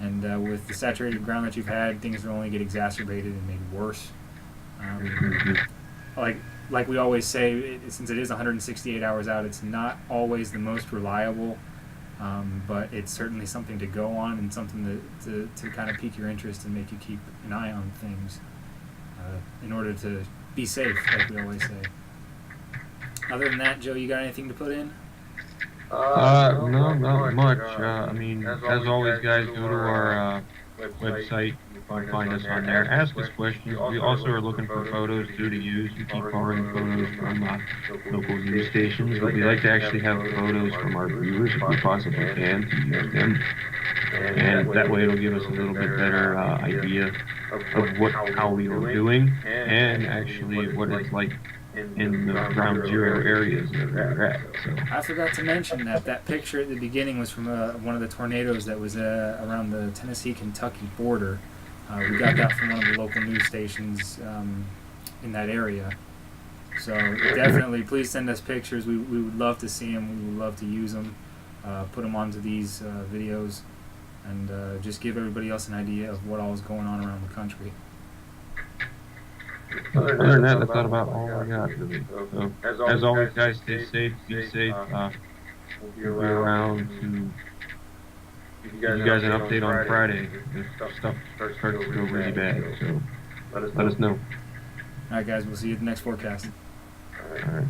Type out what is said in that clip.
And with the saturated ground that you've had, things will only get exacerbated and made worse. like we always say, since it is 168 hours out, it's not always the most reliable, but it's certainly something to go on and something to kind of pique your interest and make you keep an eye on things in order to be safe, like we always say. Other than that, Joe, you got anything to put in? No, not much. I mean, as always, guys, go to our website. You can find us on there. Ask us questions. We also are looking for photos too to use. We keep borrowing photos from local news stations, but we like to actually have photos from our viewers if we possibly can to use them. And that way it'll give us a little bit better idea of how we are doing, and actually what it's like in the ground zero areas that we're at. So I forgot to mention that picture at the beginning was from one of the tornadoes that was around the Tennessee-Kentucky border. We got that from one of the local news stations in that area. So definitely, please send us pictures. We would love to see them. We would love to use them, put them onto these videos, and just give everybody else an idea of what all is going on around the country. other than that, that's not about all I got really. So as always, guys, stay safe, be safe. We'll be around to give you guys an update on Friday if stuff starts to go really bad. So let us know. All right, guys, we'll see you at the next forecast. All right.